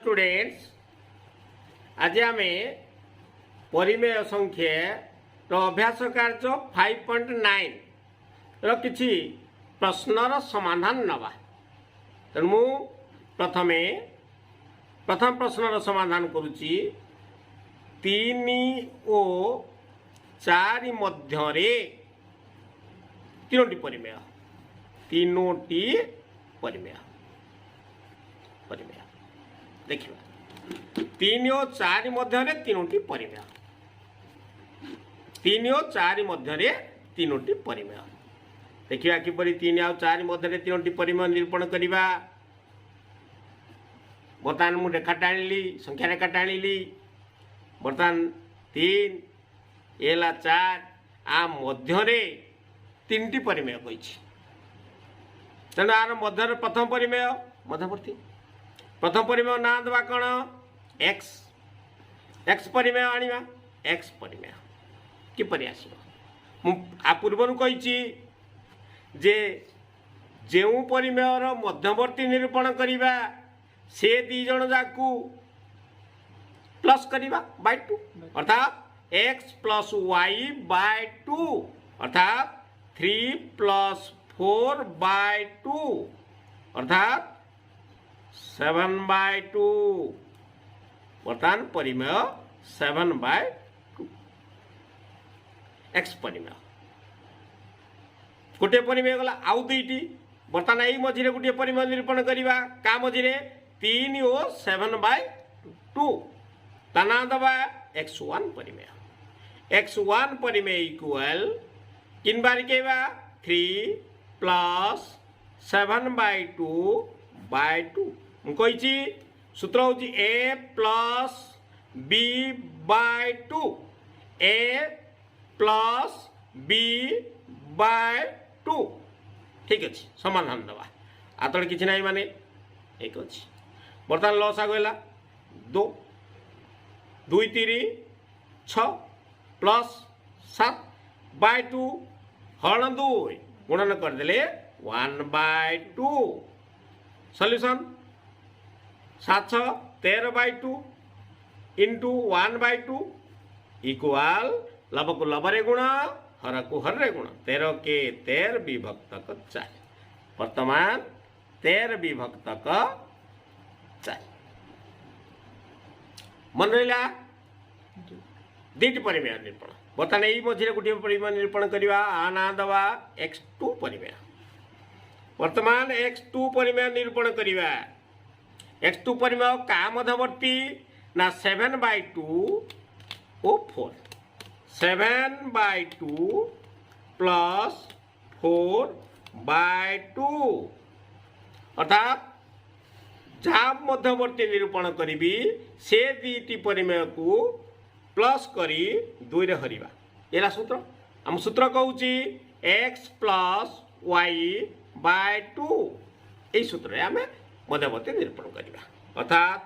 Students आज आम परिमेय संख्या अभ्यास कार्य 5.9 रि प्रश्नर समाधान नवा। तेणु मु प्रथम प्रश्नर समाधान करुच्ची 3 ओ 4 मध्य तीनोटी परिमेय परिमेय देखिए 3 और 4 मध्य तीनोटी परिमेय 3 और 4 मध्य तीनोटी परिमेय देखिए किपरि 3 और 4 मध्य तीनोटी परिमेय निरूपण करवा। बर्तमान मुझे रेखा टाणी संख्या रेखा टाणी बर्तमान 3 एला 4 आ मध्य तीनटी परिमेय कही तेणु आर मध्य प्रथम परिमेय मध्यवर्ती प्रथम परिमेय ना देवा कौन एक्स एक्स परिमेय आनिबा एक्स परिमेय किपरि आसिबो आ पूर्वर कही जे जेउ परिमेयर मध्यवर्ती निरूपण करिबा से दी जण जाकू प्लस करिबा बाय 2 अर्थात x प्लस वाई बाय 2 अर्थात 3 प्लस 4 बाय 2 अर्थात 7 बाय 2 बर्तमान परिमेय 7 बाय 2 एक्स परिमेय गोटे परिमेय गला आउ दुईटी बर्तमान यही मझे गोटे परिमेय निरूपण करवा का मझे 3 और 7 बाय 2 तना दबा x1 परिमेय x1 परिमेय इक्वल किन बार कहवा 3 प्लस 7 बाय 2 बाय 2 कही सूत्र हूँ ए प्लस बी बाय 2 ए प्लस बी बाय 2 ठीक अच्छे समाधान दवा आतड़े किसी ना माने एक अच्छी बर्तमान लस आगला 2 2 3 6 प्लस 7 बाय 2 हरण 2 गुणन करदे 1 by 2 solution 7 6 13 by 2 into 1 by 2 equal लब को लबरे गुण हर को हर गुण 13 के 13 विभक्तक 4 वर्तमान 13 विभक्तक 4 मन रहा दुईटी परिमेय निरूपण बर्तमान यही मझे गोटे परिमेय निरूपण करवा आ ना दवा x2 परिमेय वर्तमान x2 परिमेय निरूपण करवा x2 परिमेय का मध्यवर्ती ना 7 बाय 2 ओ 4 7 बाय 2 प्लस 4 बाय 2 अर्थात जहाँ मध्यवर्ती निरूपण करी से दुईटी परिमेय को प्लस करी 2 रे हरिबा एला सूत्र हम सूत्र कहूँ एक्स प्लस वाई बाय 2 यही सूत्र आम मध्यवर्ती निरूपण करवा अर्थात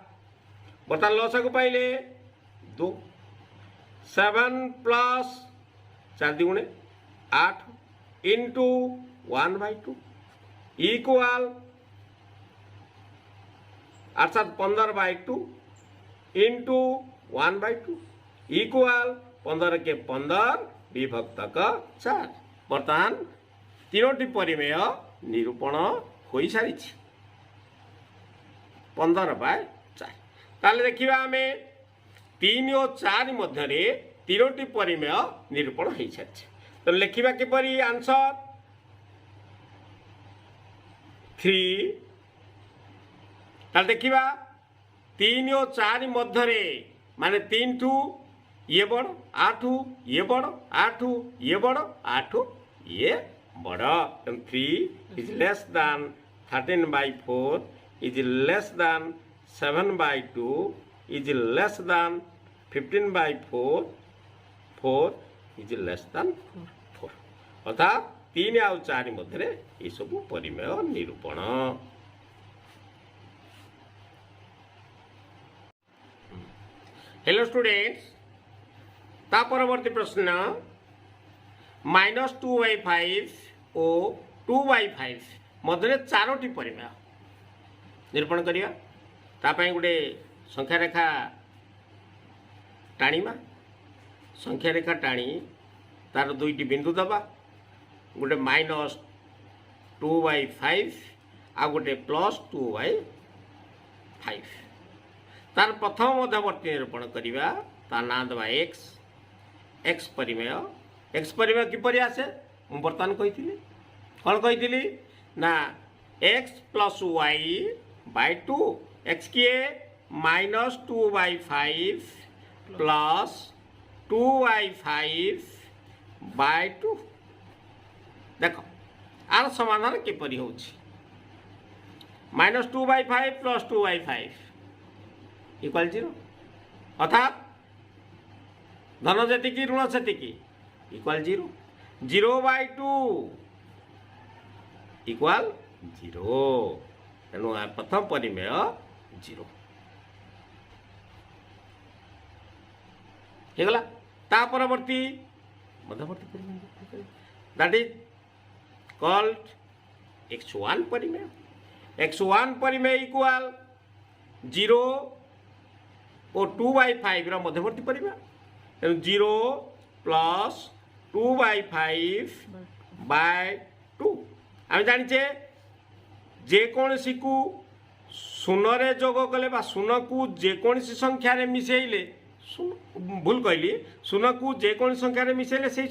बर्तमान लसा को पाइले 2 7 प्लस 4 दुगुणे 8 into 1 by 2 equal 8 7 15 by 2 into 1 by 2 equal 15 के 15 विभक्तक 4 बर्तमान तीनोटी परिमेय निरूपण हो सारी 15 बाय 4 ताले देखिबा आमे 3 और 4 मध्य तीनोटी परिमेय निरूपण हो सारी तो लिखिबा किपरि आंसर 3 ताले देखिबा 3 और 4 मध्य माने 3 ठू ये बड़ 8 ये बड़ 8 ये बड़ 8 ये बड़ 3 इज लेस दान 13 बाय 4 इज लेस दान 7 बाय 2 इज लेस दान 15 बाय 4 4 इज लेस दान 4 अर्थात 3 आउ 4 मध्य ये सब परिमेय निरूपण। हेलो स्टूडेंट्स ता परवर्ती प्रश्न -2/5 और 2/5 मध्य 4टी परिमेय निरूपण करिया तापाई गोटे संख्या रेखा टाणीमा संख्या रेखा टाणी तार दुईटी बिंदु दबा गोटे -2/5 आ गोटे +2/5 तार प्रथम मध्यवर्ती निरूपण करवा तार ना दबा एक्स परिमेय किपर आसे मुझे बर्तमान कही कौन कही ना x + y/2 x किए -2/5 प्लस 2/5/2 देख आर समाधान किपरि होछि -2/5 + 2/5 = 0 अर्थात धन जेतिकी ऋण सेतिकी = 0 0/2 = 0 तेणु प्रथम परिमेय 0 हेगला ता परवर्ती मध्यवर्ती परिमेय दैट इज कॉल्ड x1 परिमेय x1 परिमेय इक्वल 0 और 2/5 रा मध्यवर्ती परिमेय 0 प्लस 2/5/2 आम जानिचे जेकोसी को शून्य जोग कले शून्य को जेकोसी संख्या मिसेले भूल कहली शून्य को जेकोसी संख्या मिसेले से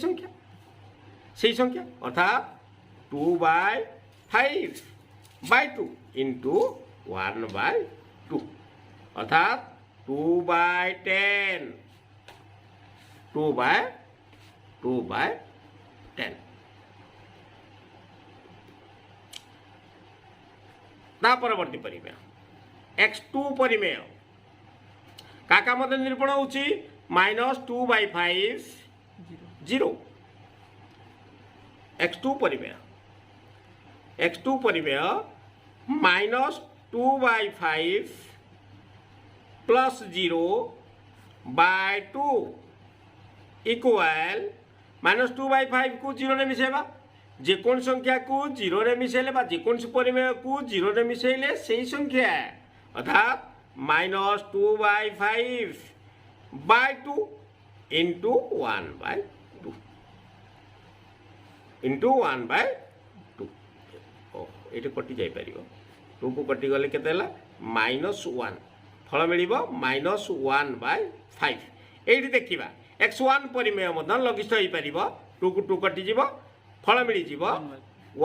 संख्या अर्थात 2/5/2 इंटू 1/2 अर्थात 2/10 2/10 ता परवर्ती परिमेय x2 परिमेय काका मध्य निरूपण होची -2/5 0 x2 परिमेय -2/5 प्लस 0/2 इक्वल -2/5 को 0 रे मिसेबा जेकोन संख्या को 0 रे मिसेले बा जेकोन परिमेय को 0 रे मिसेले सही संख्या अर्थात -2/5/2 इंटू 1/2 इंटू 1/2 ये कटि जाई परिबो 2 को कटि गले केते हला -1 फल मिलिबो -1/5 एठी देखिबा x1 परिमेय मधन लघिष्ठ होई परिबो 2 को 2 कटि जीवो फल मिली जीवो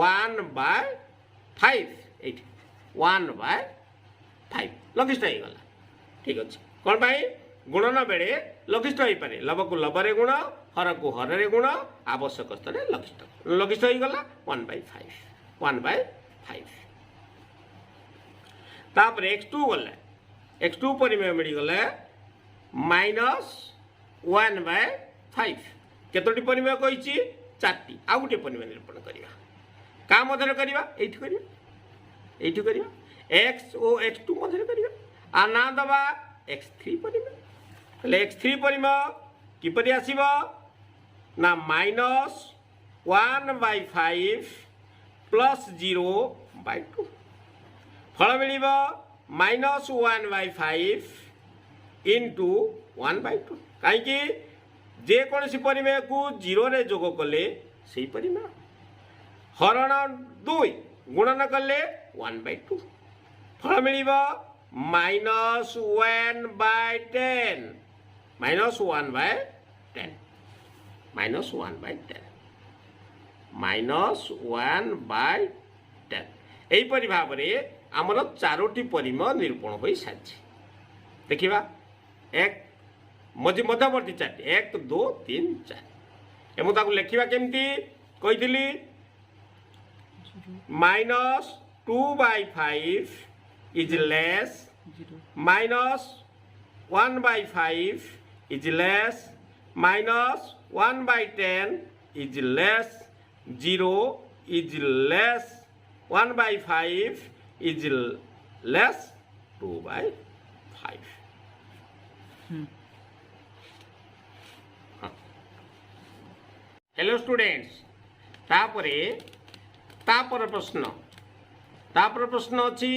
1/5 एठी 1/5 लघिष्ठ हो गला ठीक अच्छे कौन पाई गुणन बेले लघिष्ठ हो पारे लव को लवरे गुण हर को हर गुण आवश्यक स्तर लघिष्ठ हो गला 1/5 तापर x2 गला x2 परिमेय मिली गले -1/5 केतोटी परिमेय कहिछि 4टी आ गुटे परिमेय निरूपण करिवा का मधर करिवा एठी करिवा x ओ x2 मधर करिवा आ ना दबा x3 परिमेय ले x3 परिमेय किपरि आसीबो ना -1/5 प्लस 0/2 फल मिलिबो -1/5 इंटू 1/2 कहीं जेकोसी परिमेय को 0 रे जोग कले सही परिमेय हरण 2 गुणन कले 1/2 फल मिलिबो -1/10 यहीपरि भाव में आमर 4टी परिमेय निरूपण हो सारी देखा एक मध्यवर्ती 4 1 2 3 4 एवं लिखा केमती कही -2/5 is less -1/5 is less -1/10 is less 0 is less 1/5 is less 2/5 hello students तापर प्रश्न अच्छी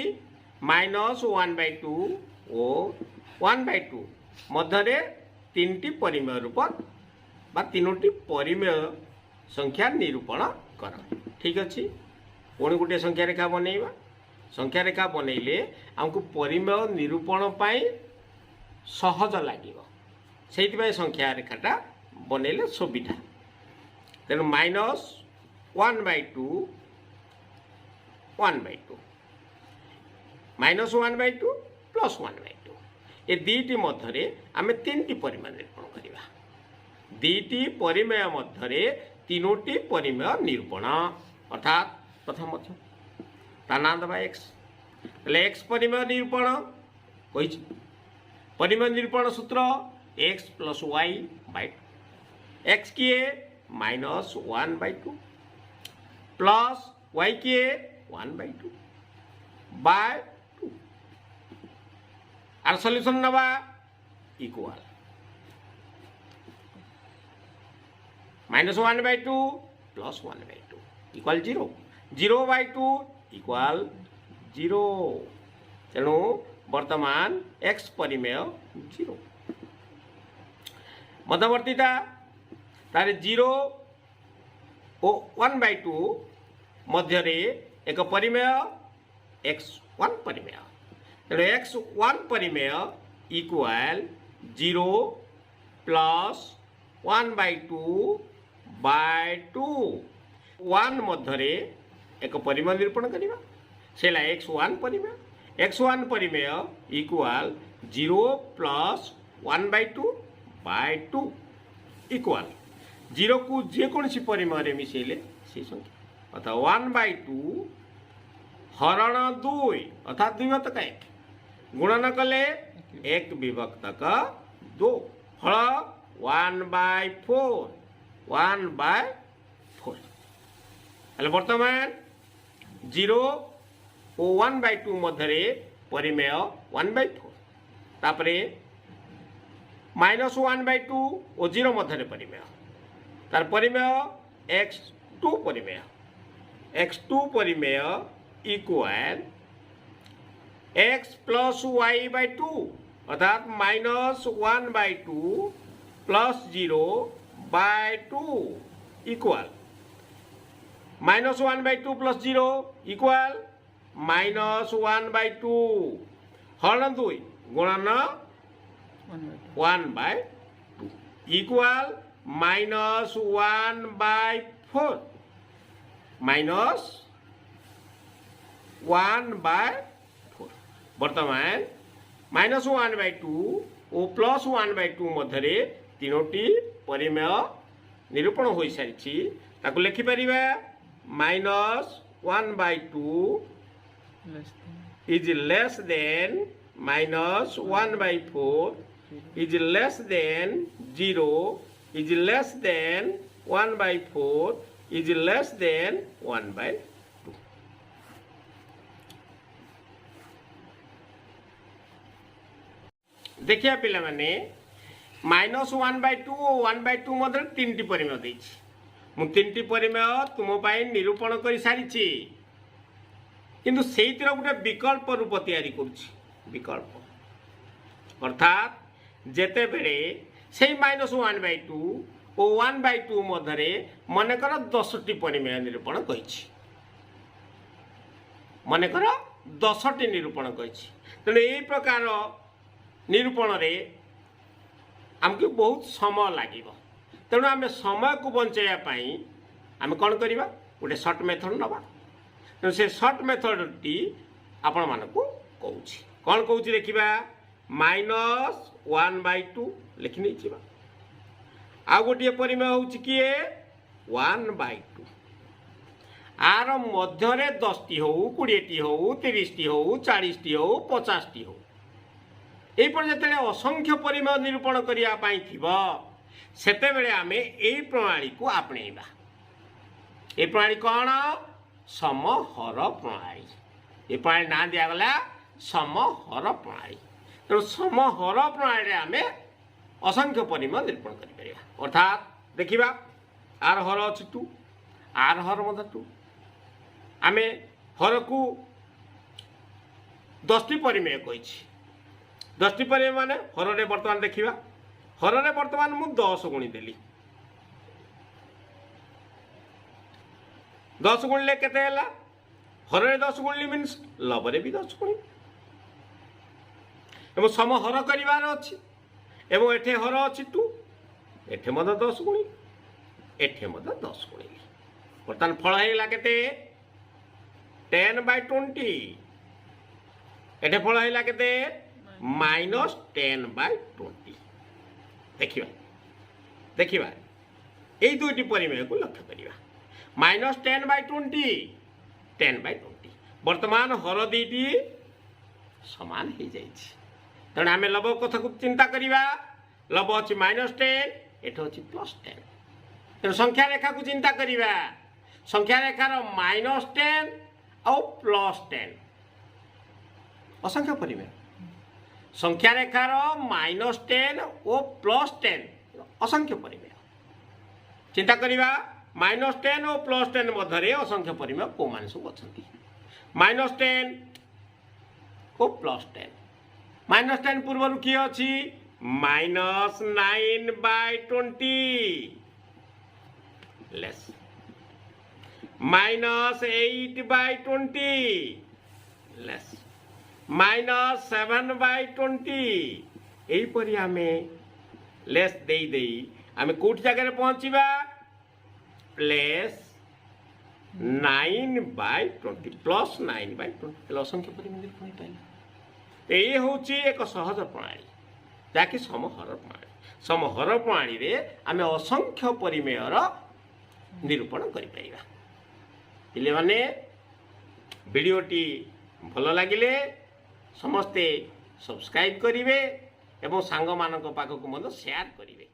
माइनस 1/2 और 1/2 मध्य तीन परिमेय रूप बा तीनोटी परिमेय संख्या निरूपण कर। ठीक अच्छे पुणी गोटे संख्या रेखा बनइबा संख्या रेखा बनइले आमको परिमेय निरूपण पाई सहज लगे से संख्या रेखाटा बनइले सुविधा। तेणु माइनस 1/2 1/2 माइनस 1/2 प्लस 1/2 ये दीटी मध्य आम तीन परिमेय निरूपण करवा। दीटी परिमेय मध्य तीनोटी परिमेय निरूपण अर्थात प्रथम ता ना दबा एक्स एक्स परिमेय निरूपण कही परिमेय निरूपण सूत्र x plus y by x किए माइनस 1/2 प्लस वाई किए 1/2 बाय 2 आर सॉल्यूशन नवा equal minus 1/2 plus 1/2 equal 0 0/2 equal 0। तेणु वर्तमान एक्स परिमेय 0 मध्यवर्तीटा तार 0 और 1/2 मध्य एक परिमेय x1 परिमेय। तेणु x1 परिमेय इक्वल 0 प्लस 1/2/2 1 मध्य एक परिमेय निरूपण करवा से x1 परिमेय x1 परिमेय इक्वल 0 प्लस 1/2/2 इक्वल 0 को जेकोसी परिमेय मिसेले से संख्या अर्थात 1/2 हरण 2 अर्थात 2 विभक्तक 1 गुणन कले 1 विभक्तक 2 फल 1/4 1/4 हेल्ले वर्तमान 0 और 1/2 मध्य परिमेय 1/4 तापरे माइनस 1/2 और 0 मध्य परिमेय तार परिमेय x2 परिमेय x2 परिमेय इक्वल x प्लस y/2 अर्थात minus 1/2 plus 0/2 equal minus 1/2 plus 0 equal minus 1/2 हरण 2 गुणन 1/2 इक्वल माइनस 1/4 माइनस 1/4 वर्तमान माइनस 1/2 और प्लस 1/2 मध्य तीनोटी परिमेय निरूपण हो सारी ताको लिखिपर minus 1/2 is less than minus 1/4 is less than 0 is less than 1/4 is less than 1/2। देखिए पिला माने माइनस 1/2 और 1/2 मध्य तीन परिमेय देछि मु तीन परिमेय तुम निरूपण कर सारी किंतु से गोटे विकल्प रूप तैयारी करुच्ची विकल्प अर्थात जेते बेले से माइनस 1/2 और 1/2 मध्य मनकर 10टी परिमेय निरूपण कही मनकर 10टी निरूपण कही तेणु यही प्रकार निरूपण रे आमको बहुत समय लगे तेणु आम समय को बचाई आम कौन करवा गोटे सर्ट मेथड नवा तेणु से सर्ट मेथड टी आपण मानक कौन कौन देखा माइनस 1/2 लिखि नहीं आ गोटे परिमेय हूँ किए 1/2 आर मध्य 10टी हो 20टी हो 30टी हो 40टी हो 50टी हो यहीपर जो असंख्य परिमेय निरूपण करने सेते बेले आम यही प्रणाली को आपणेबा ये प्रणाली कौन समहर प्रणाली ये प्रणाली ना दिगला समहर प्रणाली तेणु समहर प्रणाली आम असंख्य परिमेय निरूपण कर अर्थात देखा आर हर अच्छी 2 आर हर 2 आम हर को 10टी परिमेय कही 10टी परिमेय माने हर बर्तमान देखा हर बर्तमान मु 10 गुणीदेली 10 गुणिले केते हैला हर 10 गुणिली मीन्स लबरे भी 10 गुणी एवं सम हर करिवार अछि एवं एठे हर अछि 2 एठे मद 10 गुणी एठे मद 10 गुणी बर्तमान फल हैला केते 10/20 एठे फल हैला केते -10/20 देखिबा एई दुईटी परिमेय को लक्ष्य करिवा -10/20 10/20 वर्तमान हर दीटी समान हो जाए तेणु आम लब कथा को चिंता करवा लब अच्छी -10 एठ अच्छी +10 तेणु संख्या रेखा को चिंता करवा संख्या रेखार -10 और +10 असंख्य परिमेय संख्या रेखार -10 और +10 असंख्य परिमेय चिंता करवा -10 और +10 मध्य असंख्य परिमेय कौ मान सब अच्छा -10 और +10 -10 पूर्व किए अच्छी -9/20 लेस -8/20 लेस -7/20 यहीपरि आम लेस दे आम कौट जगह पहुँचा प्लस 9/20 प्लस 9/20 असंख्य परिमेय निरूपण पाइल ये हूँ एक सहज प्रणाली जहाँकि समहर प्रणाली समहर प्रणाली रे आम असंख्य परिमेयर निरूपण करें पिले माने वीडियोटी भल लगिले समस्ते सब्सक्राइब करेंगे और सांग मान पाखक शेयर करेंगे।